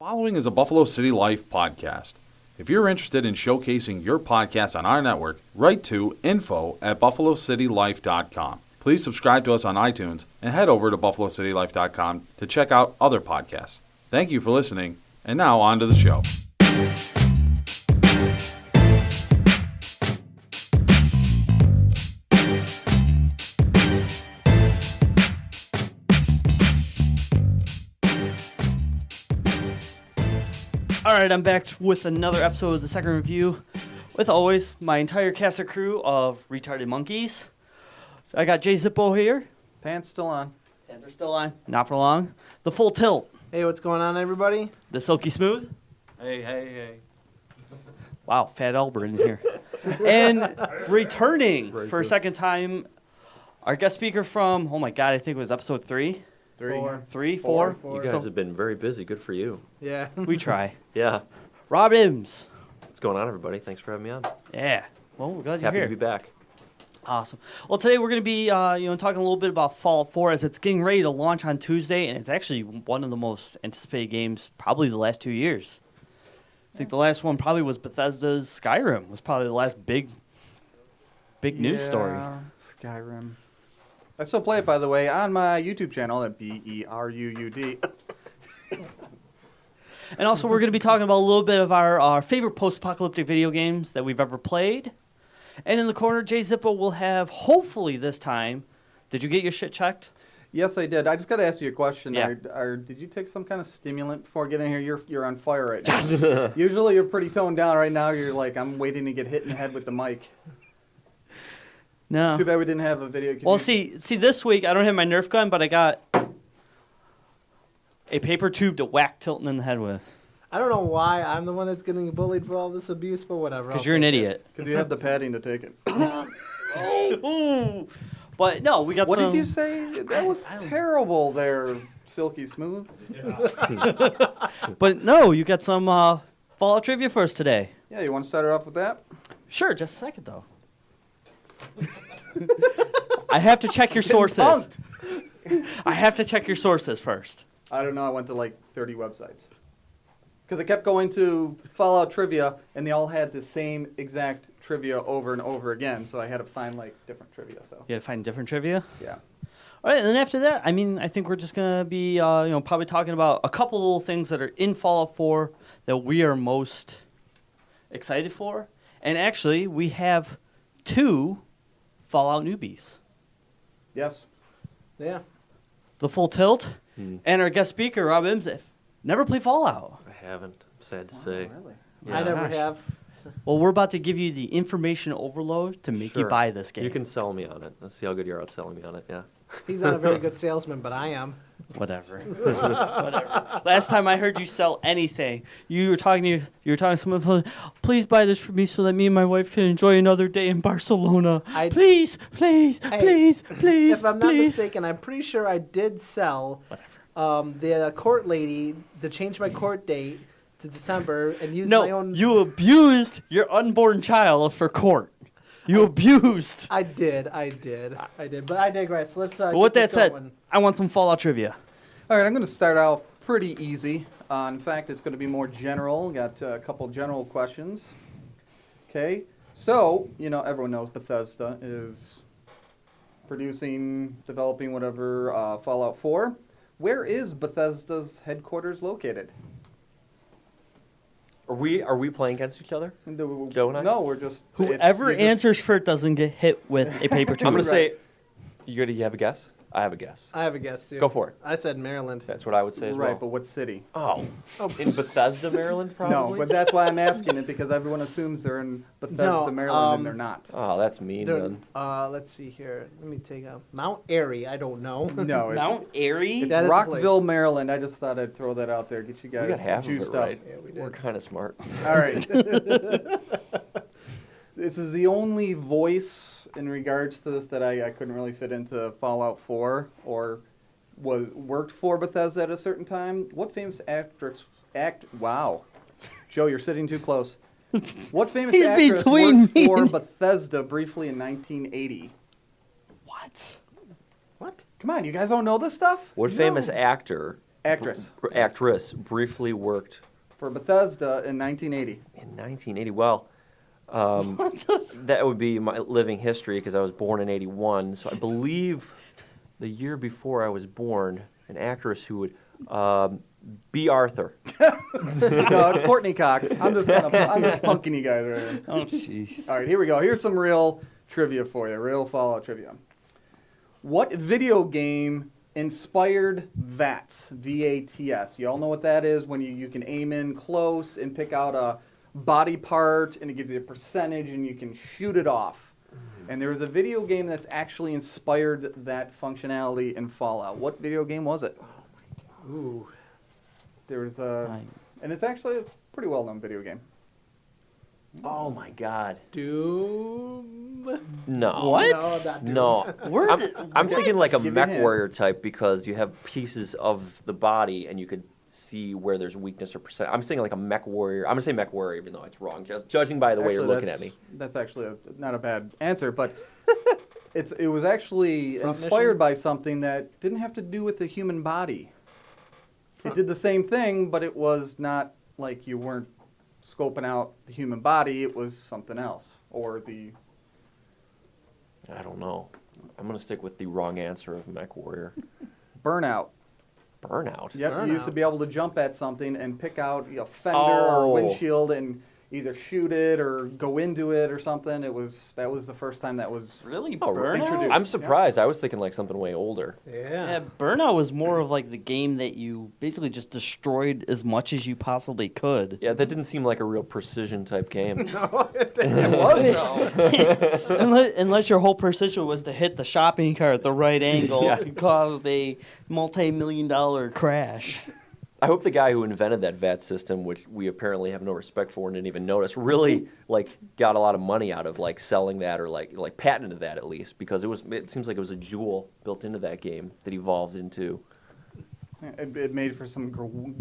Following is a Buffalo City Life podcast. If you're interested in showcasing your podcast on our network, write to info@buffalocitylife.com. Please subscribe to us on iTunes and head over to buffalocitylife.com to check out other podcasts. Thank you for listening, and now on to the show. All right, I'm back with another episode of the Second Review. With always, my entire cast of crew of retarded monkeys. I got Jay Zippo here. Pants still on. Pants are still on. Not for long. The Full Tilt. Hey, what's going on, everybody? The Silky Smooth. Hey. Wow, Fat Albert in here. And returning for a second time, our guest speaker from, oh my God, I think it was episode 3. Four. You guys have been very busy. Good for you. Yeah. We try. Yeah. Rob Imbs. What's going on, everybody? Thanks for having me on. Yeah. Well, we're glad you're Happy here. to be back. Awesome. Well, today we're going to be, talking a little bit about Fallout 4 as it's getting ready to launch on Tuesday, and it's actually one of the most anticipated games probably the last 2 years. I think the last one probably was Bethesda's Skyrim. Was probably the last big news story. Skyrim. I still play it, by the way, on my YouTube channel at BERUUD. And also we're going to be talking about a little bit of our favorite post-apocalyptic video games that we've ever played. And in the corner, Jay Zippo will have, hopefully this time, did you get your shit checked? Yes, I did. I just got to ask you a question. Yeah. Did you take some kind of stimulant before getting here? You're on fire right now. Usually you're pretty toned down. Right now you're like, I'm waiting to get hit in the head with the mic. No. Too bad we didn't have a video. Well, see, this week I don't have my Nerf gun, but I got a paper tube to whack Tilton in the head with. I don't know why I'm the one that's getting bullied for all this abuse, but whatever. Because you're an idiot. Because you have the padding to take it. Ooh. But no, we got What some... did you say? That was terrible there, Silky Smooth. But no, you got some Fallout trivia for us today. Yeah, you want to start it off with that? Sure, just a second though. I have to check your sources. Punked. I have to check your sources first. I don't know. I went to like 30 websites. Because I kept going to Fallout trivia, and they all had the same exact trivia over and over again. So I had to find like different trivia. So You had to find different trivia? yeah. All right, and then after that, I think we're just going to be, probably talking about a couple little things that are in Fallout 4 that we are most excited for. And actually, we have 2 Fallout newbies. Yes. Yeah. The Full Tilt and our guest speaker, Rob Imbs. Never played Fallout. I haven't. I'm sad to say. Really? Yeah. I never Gosh. have. Well, we're about to give you the information overload to make you Sure. buy this game. You can sell me on it. Let's see how good you are at selling me on it. Yeah. He's not a very good salesman, but I am. Whatever. Whatever. Last time I heard you sell anything, you were talking to someone. Please buy this for me so that me and my wife can enjoy another day in Barcelona. Please. If I'm not please. mistaken, I'm pretty sure I did sell the court lady to change my court date to December and use my own. No, you abused your unborn child for court. You abused. I did. But I digress. Let's. But with get that this said, going. I want some Fallout trivia. All right, I'm going to start off pretty easy. In fact, it's going to be more general. Got a couple general questions. Okay. So, everyone knows Bethesda is developing whatever Fallout 4. Where is Bethesda's headquarters located? Are we playing against each other? Joe and I? No, we're just... Whoever answers first doesn't get hit with a paper tube. I'm going to say, you have a guess? I have a guess. I have a guess too. Go for it. I said Maryland. That's what I would say as well. Right, but what city? Oh. In Bethesda, Maryland, probably? No, but that's why I'm asking it, because everyone assumes they're in Bethesda, Maryland, and they're not. Oh, that's mean, then. Let's see here. Let me take a Mount Airy. I don't know. No, it's, Mount Airy? it's That is a Rockville, Maryland. I just thought I'd throw that out there, get you guys We got half of it juiced right. Yeah, we We're did. kind of smart. All right. This is the only voice in regards to this that I couldn't really fit into Fallout 4 or worked for Bethesda at a certain time. What famous actress Wow. Joe, you're sitting too close. What famous He's actress between worked me for and- Bethesda briefly in 1980? What? Come on, you guys don't know this stuff? What famous actor Actress. Actress briefly worked For Bethesda in 1980. in 1980. Well, that would be my living history because I was born in 81. So I believe the year before I was born, an actress who would be Arthur. No, it's Courtney Cox. I'm just punking you guys right here. Oh, jeez. All right, here we go. Here's some real trivia for you, real Fallout trivia. What video game inspired VATS? V-A-T-S. You all know what that is when you can aim in close and pick out a body part, and it gives you a percentage, and you can shoot it off. And there was a video game that's actually inspired that functionality in Fallout. What video game was it? Ooh. There's a... And it's actually a pretty well-known video game. Oh my God. Doom. No. What? No, not Doom. No. Where I'm thinking like a Give me a mech hint. warrior type because you have pieces of the body and you could see where there's weakness or percent. I'm saying like a mech warrior. I'm gonna say mech warrior even though it's wrong. Just judging by the way you're Actually, looking at me. That's actually not a bad answer, but it was actually Front inspired mission? by something that didn't have to do with the human body. It did the same thing, but it was not like you weren't scoping out the human body. It was something else, or the... I don't know. I'm gonna stick with the wrong answer of mech warrior. Burnout. Burnout. Yep, you used to Burnout. be able to jump at something and pick out a fender Oh. or windshield and either shoot it or go into it or something. That was the first time that was Really? Oh, Burnout? introduced. I'm surprised. I was thinking like something way older. Yeah, Yeah. Burnout was more of like the game that you basically just destroyed as much as you possibly could. Yeah, that didn't seem like a real precision type game. No, it It was though. unless your whole precision was to hit the shopping cart at the right angle Yeah. to cause a multi-million-dollar crash. I hope the guy who invented that VAT system, which we apparently have no respect for and didn't even notice, really like got a lot of money out of like selling that or like patented that at least because it seems like it was a jewel built into that game that evolved into. It made for some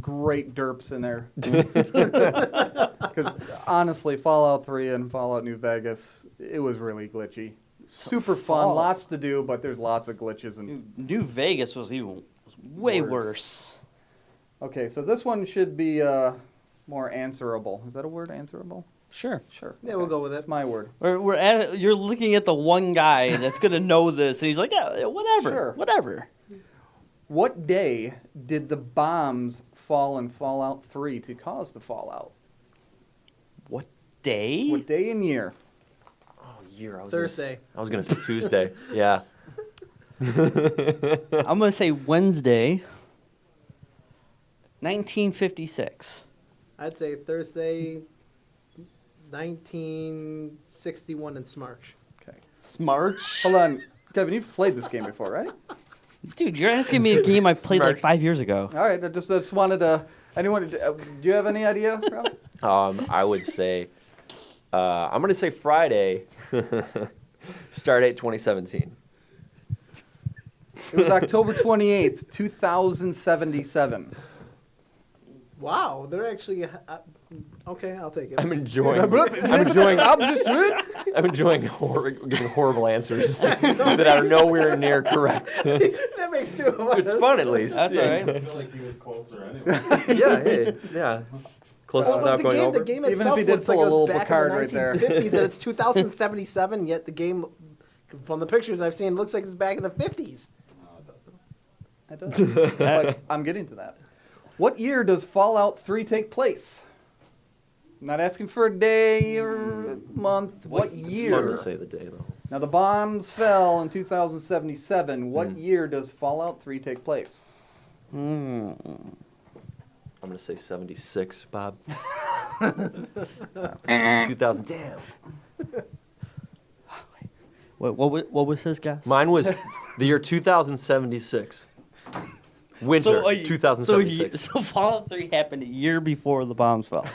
great derps in there. Because honestly, Fallout 3 and Fallout New Vegas, it was really glitchy. Super fun, Fallout. lots to do, but there's lots of glitches. And New Vegas was way Worse. worse. okay, so this one should be more answerable. Is that a word, answerable? Sure. Sure. Yeah, we'll go with it. That's my word. You're looking at the one guy that's gonna know this, and he's like, yeah, whatever, Sure. whatever. What day did the bombs fall in Fallout 3 to cause the fallout? What day? What day and year? Oh, year. Thursday. I was gonna say Tuesday. Yeah. I'm gonna say Wednesday, 1956. I'd say Thursday, 1961 in Smarch. Okay. Smarch. Hold on. Kevin, you've played this game before, right? Dude, you're asking me a game I played like Smarch. 5 years ago. All right. I just wanted to... Anyone... Do you have any idea, Rob? I would say I'm gonna say Friday. Start date 2017. It was October 28th, 2077. Wow, they're actually... okay, I'll take it. I'm enjoying. I'm enjoying. I'm enjoying giving horrible answers that are nowhere near correct. That makes two of us. It's fun at least. That's all right. I feel like he was closer anyway. Yeah. Hey. Yeah. Close Well, without but going over. the game Even if itself he did looks like pull it a was little back Picard in right the there. 1950s, and it's 2077. Yet the game, from the pictures I've seen, looks like it's back in the 50s. I don't. But I'm getting to that. What year does Fallout 3 take place? I'm not asking for a day or a month. What It's fun year? to say the day though. Now, the bombs fell in 2077. What year does Fallout 3 take place? I'm gonna say 76, Bob. 2000. Damn. What was his guess? Mine was the year 2076. Winter 2076. So Fallout 3 happened a year before the bombs fell.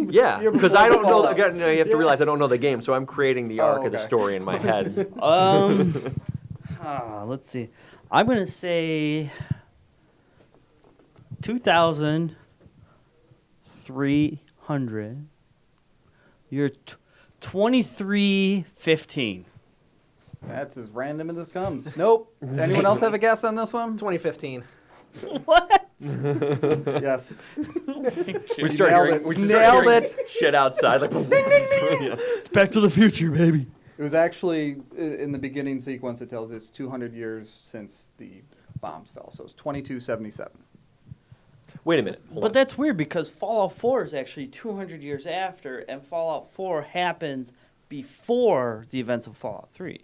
Yeah, Year because before I don't know. Fallout. Again, you have to realize I don't know the game, so I'm creating the arc of the okay. story in my head. Let's see. I'm gonna say 2,300. You're 2315. That's as random as it comes. Nope. Anyone else have a guess on this one? 2015. What? Yes. We start nailed hearing, it. we just Nailed start hearing it. shit outside. Like, yeah. It's Back to the Future, baby. It was actually, in the beginning sequence, it tells it's 200 years since the bombs fell. So it's 2277. Wait a minute. Hold But on. that's weird because Fallout 4 is actually 200 years after, and Fallout 4 happens before the events of Fallout 3.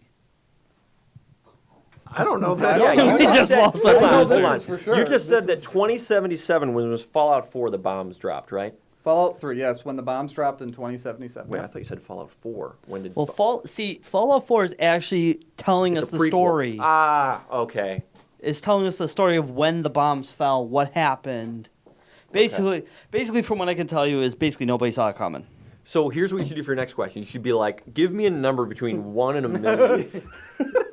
I don't know that. Yeah, you We just just said, lost hold that on, conversation. hold on. This is for sure. You just said This that 2077 was Fallout 4 the bombs dropped, right? Fallout 3, yes, when the bombs dropped in 2077. Wait, I thought you said Fallout 4. When did? Well, Fallout 4 is actually telling It's us a the prequel. story. Ah, okay. It's telling us the story of when the bombs fell, what happened. Basically, from what I can tell you, is basically nobody saw it coming. So here's what you should do for your next question. You should be like, give me a number between 1 and a million.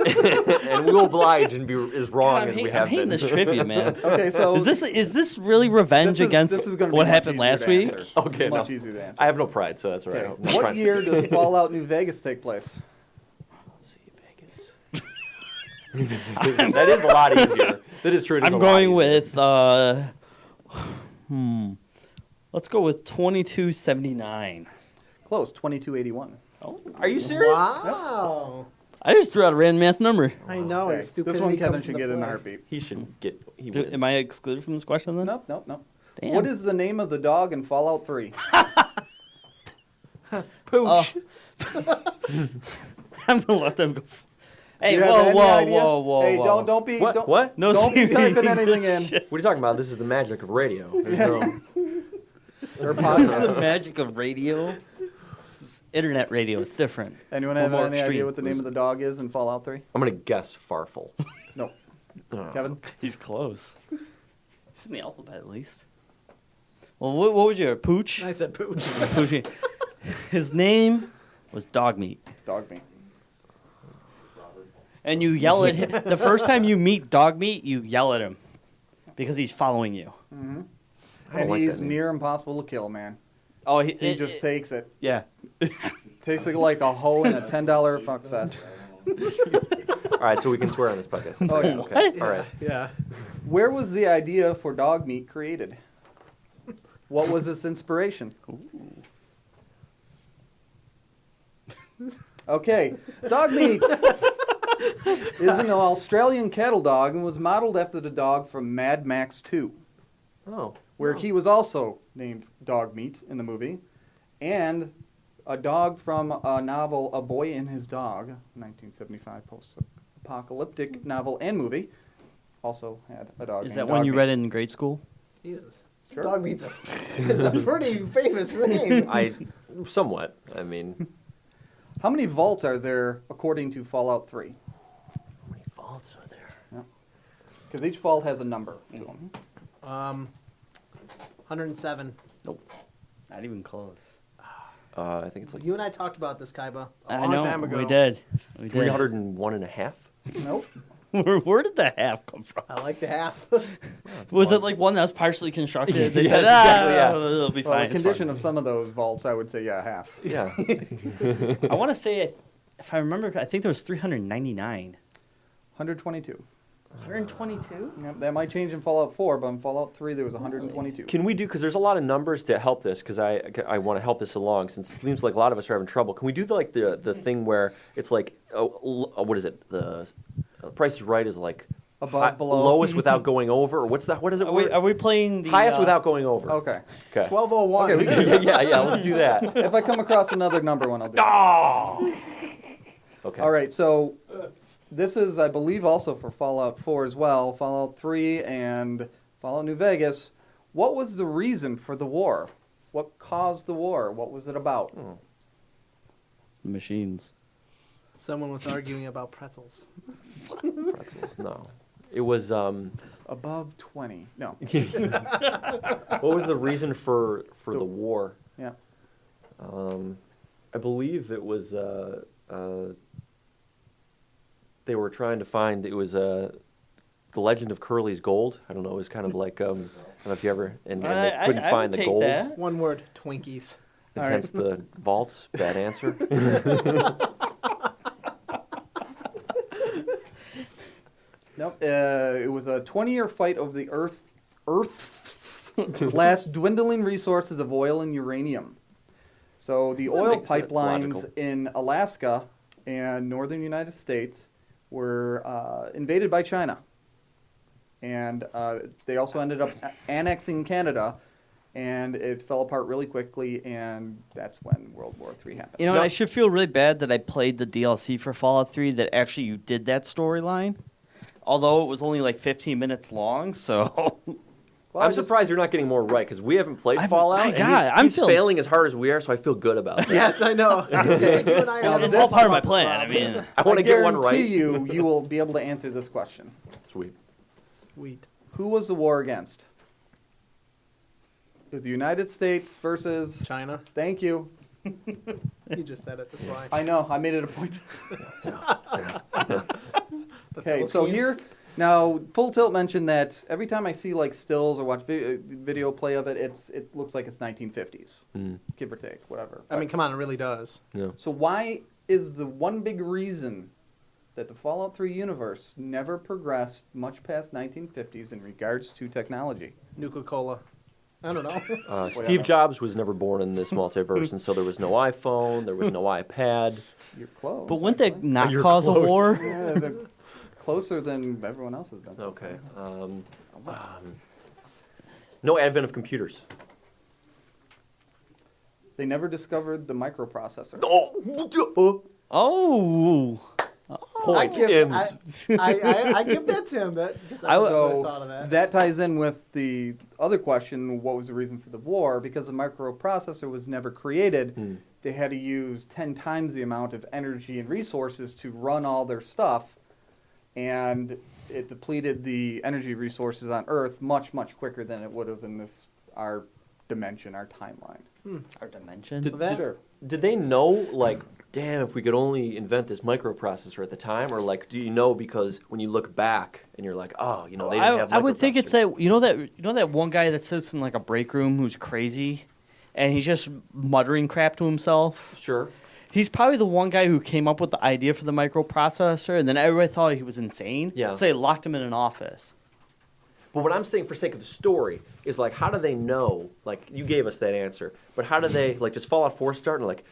And we'll oblige and be as wrong God, as we I'm have hating been. this trivia, man. Okay, so Is this really revenge against this is gonna be what much happened easier last to week? answer. Okay, much no. easier to answer. I have no pride, so that's all right. Okay. I'm not What trying- year does Fallout New Vegas take place? That is a lot easier. That is true. It is a I'm lot going easier. with let's go with 2279. Close, 2281. Are you serious? Wow. I just threw out a random ass number. I know. Okay, Stupidity this one Kevin comes should into get in a play. heartbeat. He should get. He Do, wins. am I excluded from this question then? Nope. Damn. What is the name of the dog in Fallout 3? Pooch. I'm gonna let them go. Hey, Do you have any idea? whoa. Hey, don't be. What? Don't, What? No don't be serious typing anything in. shit. What are you talking about? This is the magic of radio. There's no. Or The podcast. magic of radio. This is internet radio. It's different. Anyone Or have more any extreme. idea what the name of the dog is in Fallout 3? I'm gonna guess Farfel. No. Oh. Kevin? He's close. He's in the alphabet at least. Well, what was your pooch? I said pooch. Pooch. His name was Dog Meat. Dog meat. And you yell at him. The first time you meet Dog Meat, you yell at him because he's following you. I don't And like he's that name. near impossible to kill, man. Oh, He just takes it. yeah. Takes it like a hoe in a $10 fuck fest. All right, so we can swear on this podcast. Oh, yeah. Okay. All right. Yeah. Where was the idea for dog meat created? What was its inspiration? Okay, dog meat is an Australian cattle dog and was modeled after the dog from Mad Max 2, Oh. where he was also named Dog Meat in the movie, and a dog from a novel A Boy and His Dog, 1975 post-apocalyptic novel and movie, also had a dog Is named that one Dog you Meat. read in grade school? Jesus. Sure. Dog meat's is a pretty famous name. I somewhat. I mean, How many vaults are there according to Fallout 3? how many vaults are there? Because each vault has a number to them. 107. Nope. Not even close. I think it's like You and I talked about this, Kaiba, a I long know. time ago. We did. We did. 301 and a half. Nope. Where did the half come from? I like the half. Was it like one that was partially constructed? They Yes, said, exactly, yeah. it'll be Well, fine. the it's condition fine." of some of those vaults, I would say, yeah, half. Yeah. I want to say, if I remember, I think there was 399. 122. 122? Yep, that might change in Fallout 4, but in Fallout 3 there was 122. Can we do, because there's a lot of numbers to help this, because I want to help this along, since it seems like a lot of us are having trouble. Can we do the thing where it's like, what is it? The Price is Right is like Above, below. lowest without going over, or what's that? What is it? Are we playing the Highest without going over. Okay. Okay. 1201. Okay, we can, yeah, let's do that. if I come across another number one, I'll do it. Oh! Okay. All right, so this is, I believe, also for Fallout 4 as well, Fallout 3 and Fallout New Vegas. What was the reason for the war? What caused the war? What was it about? machines? Someone was arguing about pretzels. Pretzels, no. It was, Above 20. No. what was the reason for the war? Yeah. I believe it was, they were trying to find, it was, The Legend of Curly's Gold. I don't know, it was kind of like, I don't know if you ever, and they couldn't I find would the take gold. that. One word, Twinkies. All Hence the vaults. Bad answer. Nope. It was a 20-year fight over the Earth Earth's last dwindling resources of oil and uranium. So the oil makes sense, pipelines logical. in Alaska and northern United States were invaded by China. And they also ended up annexing Canada, and it fell apart really quickly, and that's when World War III happened. You know, I should feel really bad that I played the DLC for Fallout 3 that actually you did that storyline. Although it was only like 15 minutes long, so... Well, I'm surprised you're not getting more right because we haven't played my Fallout. God, and I'm he's feeling- failing as hard as we are, so I feel good about it. Yes, I know. You and I are It's all part of my plan. I mean, I want to get one guarantee right. you will be able to answer this question. Sweet. Sweet. Who was the war against? It was the United States versus... China. Thank you. You just said it. That's why. I know. I made it a point. The Okay, so Philippines. here... Now, Full Tilt mentioned that every time I see like stills or watch video play of it, it looks like it's 1950s, give or take, whatever. I mean, come on, it really does. Yeah. So why is the one big reason that the Fallout 3 universe never progressed much past 1950s in regards to technology? Nuka-Cola. I don't know. Steve Jobs was never born in this multiverse, and so there was no iPhone, there was no iPad. You're close. but wouldn't that actually. not You're cause close. a war? Yeah, they're closer than everyone else has been. Okay. No advent of computers. They never discovered the microprocessor. Oh. Point. give, Imbs. I give that to him. Because I So thought of that. that ties in with the other question, what was the reason for the war? Because the microprocessor was never created, they had to use 10 times the amount of energy and resources to run all their stuff, and it depleted the energy resources on Earth much, much quicker than it would have in our dimension, our timeline. Our dimension? Sure. Did they know, like, damn, if we could only invent this microprocessor at the time? Or, like, do you know because when you look back and you're like, oh, you know, they didn't have I would think it's microprocessors. that you know that one guy that sits in like a break room who's crazy, and he's just muttering crap to himself. Sure. He's probably the one guy who came up with the idea for the microprocessor, and then everybody thought he was insane. Yeah. So they locked him in an office. But what I'm saying for sake of the story is, like, how do they know? Like, you gave us that answer. But how do they, like, does Fallout 4 start and, like,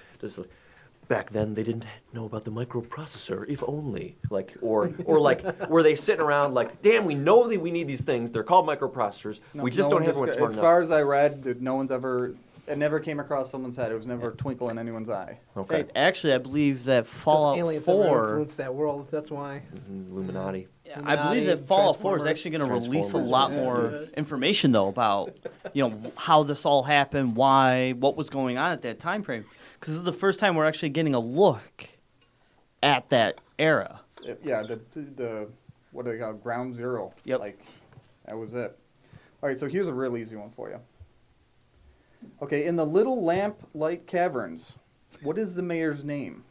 back then they didn't know about the microprocessor, if only. Like, or like, were they sitting around like, damn, we know that we need these things. They're called microprocessors. No, we just no don't one have one smart As enough. far as I read, no one's ever... It never came across someone's head. It was never a twinkle in anyone's eye. Okay. Hey, actually, I believe that Because Fallout aliens never 4... influenced that world. That's why. Illuminati. I believe that Fallout 4 is Transformers. actually going to release a Transformers, lot yeah. more information, though, about how this all happened, why, what was going on at that time frame. Because this is the first time we're actually getting a look at that era. Yeah, the what do they call it? Ground Zero. Yep. Like, that was it. All right, so here's a real easy one for you. Okay, in the Little Lamp-Light Caverns, what is the mayor's name?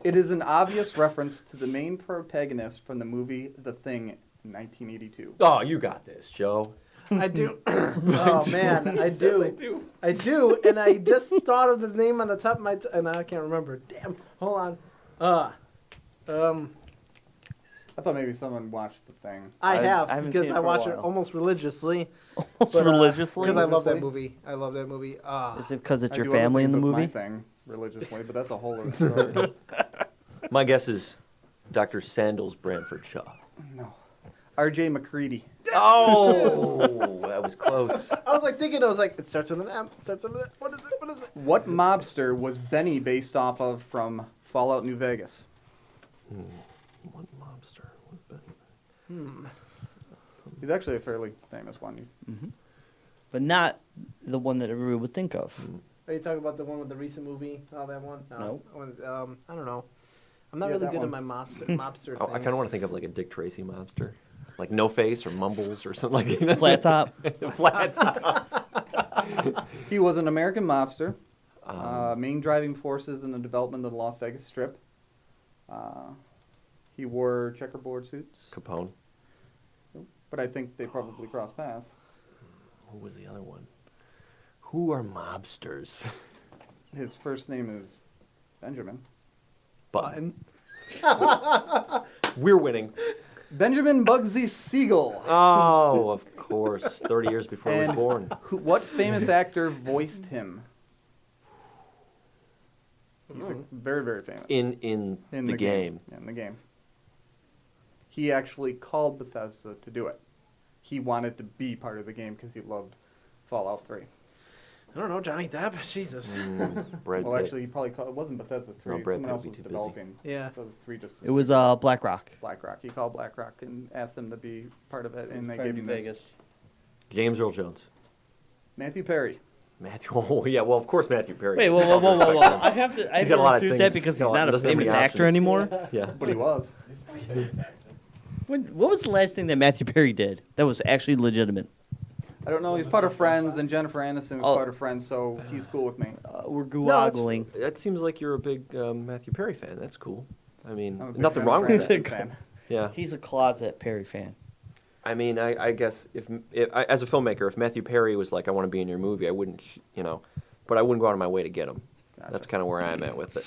It is an obvious reference to the main protagonist from the movie The Thing in 1982. Oh, you got this, Joe. I do. Oh man, I do. I do, and I just thought of the name on the top of my and I can't remember. Damn. Hold on. I thought maybe someone watched The Thing. I I have haven't because seen it I for a watch it while. almost religiously. Almost religiously. Because I love that Religiously? movie. I love that movie. Is it because it's I your do other family in things the with my movie? thing religiously, but that's a whole other story. My guess is Dr. Sandals Branford Shaw. No. R.J. McCready. Oh, that was close. I was like thinking. I was like, it starts with an M. It starts with an. What is it? What is it? What mobster was Benny based off of from Fallout New Vegas? What mobster was Benny? He's actually a fairly famous one. But not the one that everybody would think of. Are you talking about the one with the recent movie? Oh, that one? No. I don't know. I'm not Yeah, really that good at one. my mobster Oh, I kind of want to think of like a Dick Tracy mobster. Like No Face or Mumbles or something like that. Flat top. Flat top. He was an American mobster, main driving forces in the development of the Las Vegas Strip. He wore checkerboard suits, Capone. but I think they probably crossed paths. Who was the other one? Who are mobsters? His first name is Benjamin. Button. We're winning. Benjamin Bugsy Siegel. Oh, of course. 30 years before I was And born. what famous actor voiced him? He's very, very famous. In the game. In the game. He actually called Bethesda to do it. He wanted to be part of the game because he loved Fallout 3. I don't know, Johnny Depp. Jesus. Brad Well, Pitt. actually, he probably called, it wasn't Bethesda 3. No, Brad Someone Pitt else would was be too busy. developing Yeah. Bethesda 3 just to It was BlackRock. BlackRock. He called BlackRock and asked them to be part of it, and they Trying to gave be him this. James Earl Jones. Matthew Perry. Matthew. Oh, yeah. Well, of course, Matthew Perry. Wait, whoa. I have to He's got a lot of refute things. that because He's got he's a lot- not a doesn't have famous any actor options. anymore. Yeah. But he was. What was the last thing that Matthew Perry did that was actually legitimate? I don't know. He's part of Friends, and Jennifer Aniston was Oh. part of Friends, so he's cool with me. We're No, that's- googling. that seems like you're a big Matthew Perry fan. That's cool. I mean, I'm a big nothing Jennifer wrong with Aniston that. fan. Yeah. He's a closet Perry fan. I mean, I guess if as a filmmaker, if Matthew Perry was like, I want to be in your movie, I wouldn't, but I wouldn't go out of my way to get him. Gotcha. That's kind of where I'm at with it.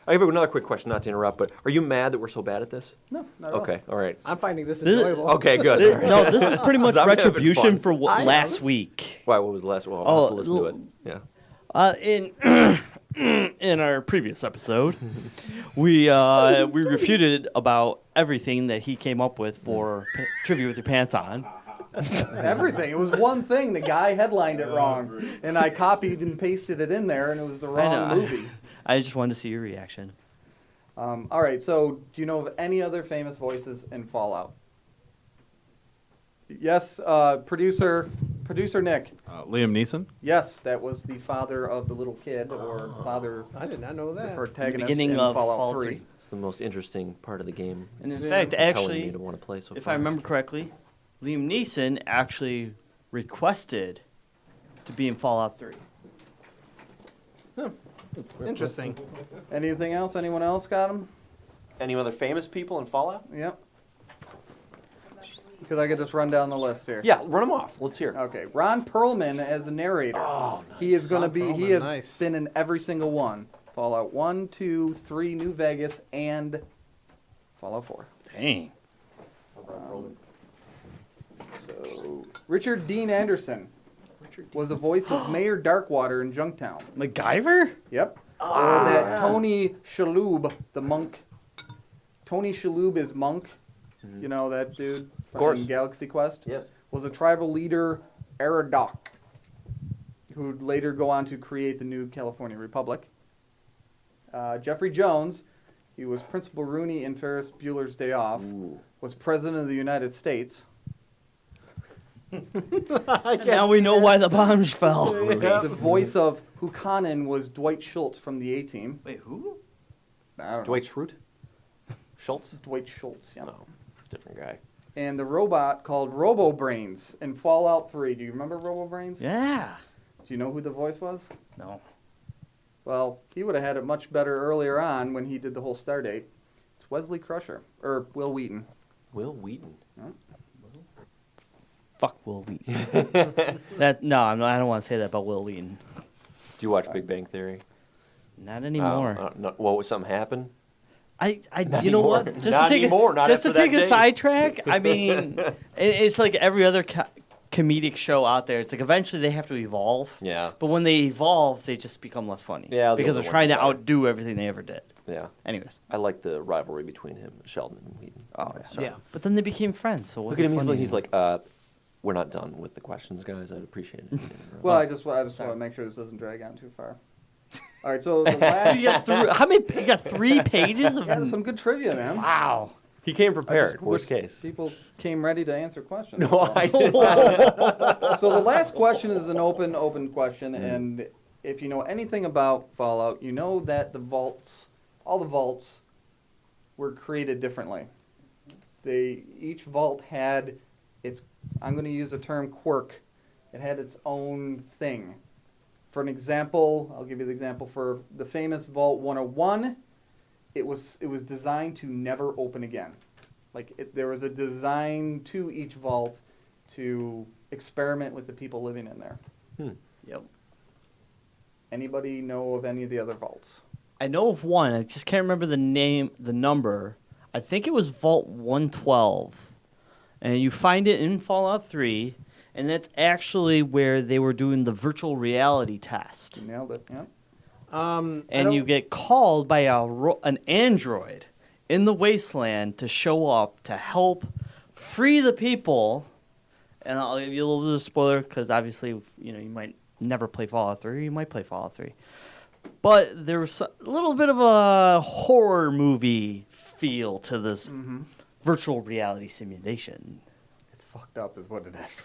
I have another quick question, not to interrupt, but are you mad that we're so bad at this? No, not at all. Okay, all right. I'm finding this This- enjoyable. Okay, good. This, no, this is pretty much I'm having retribution fun. for I am. last week. Why? What was the last one? I'll have to listen to it. In in our previous episode, we refuted about everything that he came up with for Trivia with Your Pants On. Everything. It was one thing. The guy headlined it wrong, and I copied and pasted it in there, and it was the wrong know. movie. I just wanted to see your reaction. All right. So, do you know of any other famous voices in Fallout? Yes, producer Nick. Liam Neeson. Yes, that was the father of the little kid, or father, I did not know the that. protagonist beginning in of Fallout Fallout 3. 3. It's the most interesting part of the game. And in Yeah. fact, Compelling actually, me to want to play so if far. I remember correctly, Liam Neeson actually requested to be in Fallout 3. Interesting. Anything else? Anyone else got him? Any other famous people in Fallout? Yep. Because I could just run down the list here. Yeah, run them off. Let's hear. Okay, Ron Perlman as a narrator. Oh, nice. He is going to Ron be. He Perlman, has nice. been in every single one. Fallout 1, 2, 3, New Vegas, and Fallout 4. Dang. So Richard Dean Anderson was the voice of Mayor Darkwater in Junktown. MacGyver? Yep. Or that Tony Shalhoub, the monk. Tony Shalhoub is Monk. You know that dude from course. Galaxy Quest? Yes. Was a tribal leader, Aradoc, who would later go on to create the new California Republic. Jeffrey Jones, he was Principal Rooney in Ferris Bueller's Day Off, Ooh. was President of the United States. I can't Now we see know that. why the bombs fell. The voice of Hukanin was Dwight Schultz from the A-Team. Wait, who? I don't know. Dwight Schrute? Schultz? Dwight Schultz, yeah. No, it's a different guy. And the robot called Robo Brains in Fallout 3. Do you remember Robo Brains? Yeah. Do you know who the voice was? No. Well, he would have had it much better earlier on when he did the whole Stardate. It's Wesley Crusher, or Will Wheaton. Will Wheaton. Fuck Will Wheaton. I don't want to say that about Will Wheaton. Do you watch Big Bang Theory? Not anymore. No, what, something happened? Not You know anymore. what? Not anymore, not just to after that take a day. sidetrack. I mean, it's like every other comedic show out there. It's like eventually they have to evolve. Yeah. But when they evolve, they just become less funny. Yeah, the because older they're trying to ones are better. outdo everything they ever did. Yeah. Anyways. I like the rivalry between him, Sheldon, and Wheaton. Oh, So- Yeah. But then they became friends. So it Look at him. wasn't He's funny like, we're not done with the questions, guys. I'd appreciate it. Well, I just want to make sure this doesn't drag on too far. All right, so the last... You got 3 pages of Yeah, there's some good trivia, man. Wow. He came I prepared. just Worst wish case. People came ready to answer questions. No, I didn't. So the last question is an open question, and if you know anything about Fallout, you know that all the vaults, were created differently. Each vault had its, I'm going to use the term quirk, it had its own thing. For an example, I'll give you the example for the famous Vault 101. It was designed to never open again. There was a design to each vault to experiment with the people living in there. Yep. Anybody know of any of the other vaults? I know of one. I just can't remember the number. I think it was Vault 112, and you find it in Fallout 3, and that's actually where they were doing the virtual reality test. You nailed it. Yeah. And you get called by an android in the wasteland to show up to help free the people. And I'll give you a little bit of spoiler because obviously, you might never play Fallout 3. You might play Fallout 3. But there was a little bit of a horror movie feel to this virtual reality simulation. It's fucked up, is what it is.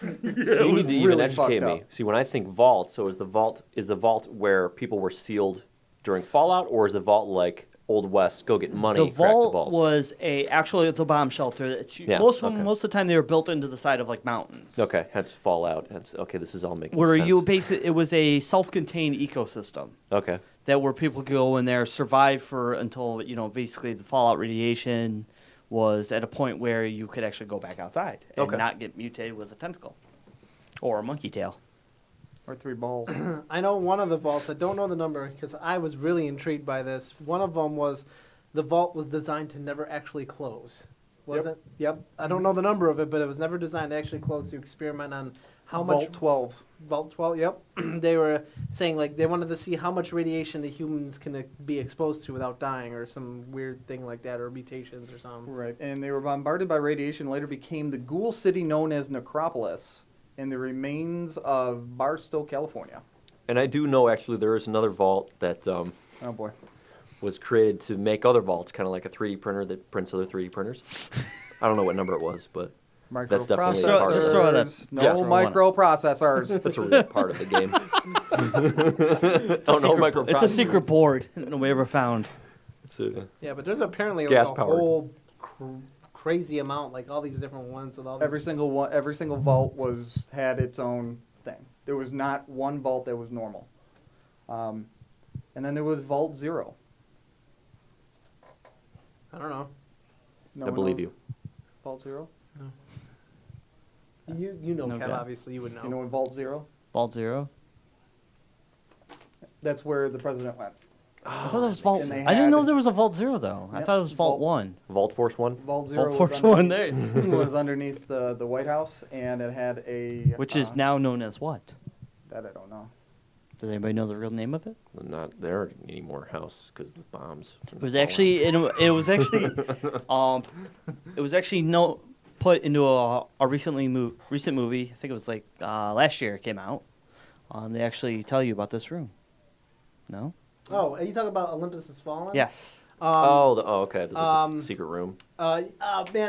So you need to even really educate fucked me. up. See, when I think vault, so is the vault where people were sealed during Fallout, or is the vault like Old West, go get money, The crack the vault vault? was it's a bomb shelter. It's Yeah, most okay. of the time they were built into the side of like mountains. Okay, hence Fallout. Okay, this is all making Where sense. it was a self-contained ecosystem. Okay. That where people could go in there, survive until basically the fallout radiation was at a point where you could actually go back outside and Okay. not get mutated with a tentacle or a monkey tail. Or 3 balls. I know one of the vaults. I don't know the number because I was really intrigued by this. One of them was the vault was designed to never actually close. Was it? Yep. I don't know the number of it, but it was never designed to actually close to experiment on how much. Vault 12. Vault 12, yep. They were saying like they wanted to see how much radiation the humans can be exposed to without dying or some weird thing like that or mutations or something. Right, and they were bombarded by radiation, later became the ghoul city known as Necropolis, in the remains of Barstow, California. And I do know, actually, there is another vault that Oh boy. was created to make other vaults, kind of like a 3D printer that prints other 3D printers. I don't know what number it was, but that's definitely a part of Just it. throw it up. No Just throw one up. microprocessors. That's a real part of the game. Don't know microprocessors. It's a secret board nobody ever found. Yeah, but there's apparently It's like a gas-powered. whole crazy amount, like all these different ones with all these. Every single vault had its own thing. There was not one vault that was normal. And then there was Vault 0. I don't know. No I one believe knows you. Vault 0? You know, No Kev, doubt. obviously you would know. You know what Vault 0? Vault 0? That's where the president went. I thought it was Vault. And they I didn't know had- there was a Vault 0 though. I Yep, thought it was Vault Vault- 1. Vault Force 1? Vault 0 Vault was Force 1 there. was underneath the White House, and it had a... Which is now known as what? That I don't know. Does anybody know the real name of it? Not there anymore, house, because the bombs. It was actually it was actually put into a recent movie. I think it was like last year it came out. They actually tell you about this room. No? Oh, are you talking about Olympus Has Fallen? Yes. Okay. The secret room. Man,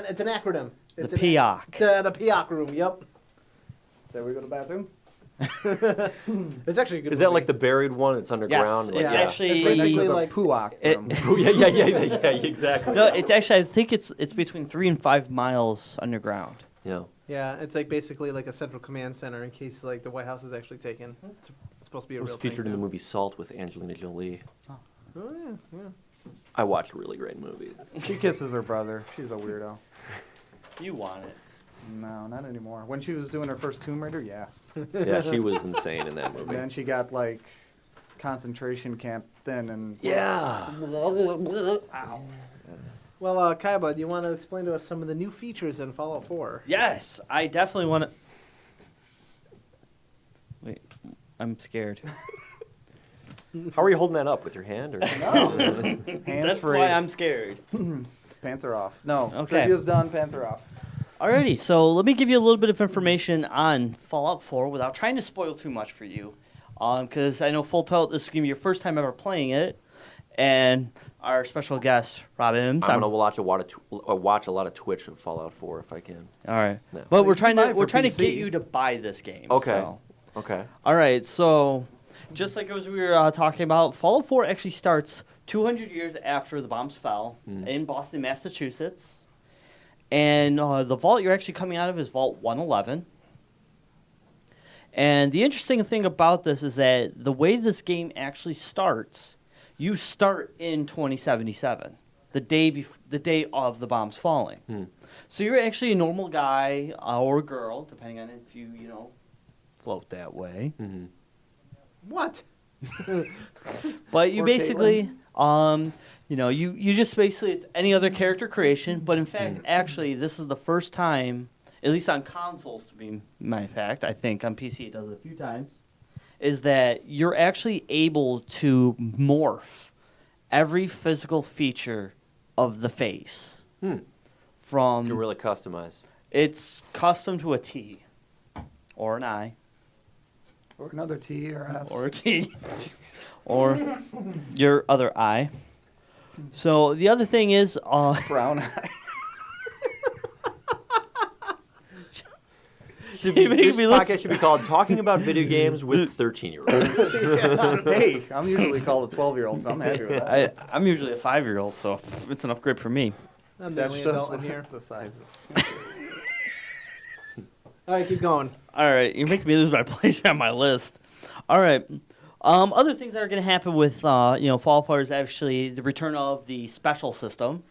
it's an acronym. It's The PIOC. The PIOC room. Yep. There we go to the bathroom. It's actually a good. Is that movie. like the buried one? It's underground. Yes, Like, it's actually- It's Right next to basically the like Puak It- room. yeah, exactly. No, it's actually I think it's between 3 and 5 miles underground. Yeah. yeah, it's like basically like a central command center in case like the White House is actually taken. It's supposed to be a It was real featured thing, in the too. movie Salt with Angelina Jolie. Oh yeah. I watch really great movies. She kisses her brother. She's a weirdo. You want it. No, not anymore. When she was doing her first Tomb Raider, yeah. Yeah, she was insane in that And movie. then she got like concentration camp thin and... Yeah. Well, Kaiba, do you want to explain to us some of the new features in Fallout 4? Yes, I definitely want to. Wait, I'm scared. How are you holding that up with your hand? Or? Hands That's free. why I'm scared. Pants are off. No. Okay. Trivia's done. Pants are off. Alrighty, so let me give you a little bit of information on Fallout 4 without trying to spoil too much for you. Because I know full tilt, this is going to be your first time ever playing it. And our special guest, Rob Imbs. I'm gonna watch a lot of Twitch of Fallout 4 if I can. All right. No. But Well, we're you can buy it we're for trying to PC. get you to buy this game. Okay. So. Okay. All right, so just like as we were talking about, Fallout 4 actually starts 200 years after the bombs fell in Boston, Massachusetts. And the vault you're actually coming out of is Vault 111. And the interesting thing about this is that the way this game actually starts, you start in 2077, the day of the bombs falling. So you're actually a normal guy or girl, depending on if you float that way. What? But you Or basically, You just basically, it's any other character creation, but in fact, actually, this is the first time, at least on consoles, to be my fact, I think on PC it does it a few times, is that you're actually able to morph every physical feature of the face. From You're really customized. It's custom to a T, or an I, Or another T or S. or a T, or your other eye. So the other thing is, Brown eye. This podcast should be called "Talking About Video Games with 13-year-olds." Hey, I'm usually called a 12-year-old, so I'm happy with that. I'm usually a 5-year-old, so it's an upgrade for me. I'm That's definitely just adult in here. the size of... All right, keep going. All right, you're making me lose my place on my list. All right. Other things that are going to happen with Fallout 4 is actually the return of the special system.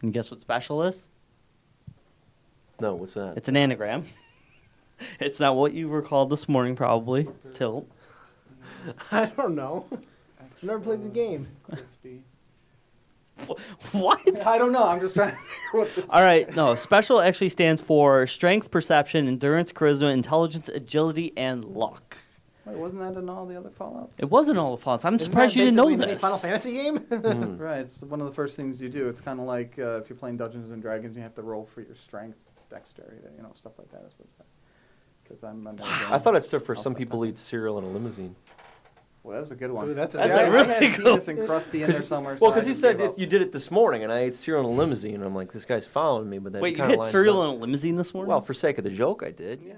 And guess what special is? No, what's that? It's an anagram. It's not what you were called this morning, probably. Tilt. I don't know. I've never played the game. Crispy. What? I don't know. I'm just trying to figure what the... All right, no. Special actually stands for strength, perception, endurance, charisma, intelligence, agility, and luck. Wait, wasn't that in all the other Fallouts? It wasn't all the Fallouts. I'm Isn't surprised that you didn't know basically a this. Final Fantasy game? Right, it's one of the first things you do. It's kind of like if you're playing Dungeons and Dragons, you have to roll for your strength, dexterity, stuff like that. Because I'm never I thought it stood for I'll some stop people talking. eat cereal in a limousine. Well, that was a good one. Ooh, that's a I good had- one. I had Really good Penis and Krusty in there somewhere. Well, so because I he just said gave up. you did it this morning, and I ate cereal in a limousine. And I'm like, this guy's following me, but then Wait, you kinda had lines cereal up. in a limousine this morning? Well, for sake of the joke, I did. Yeah.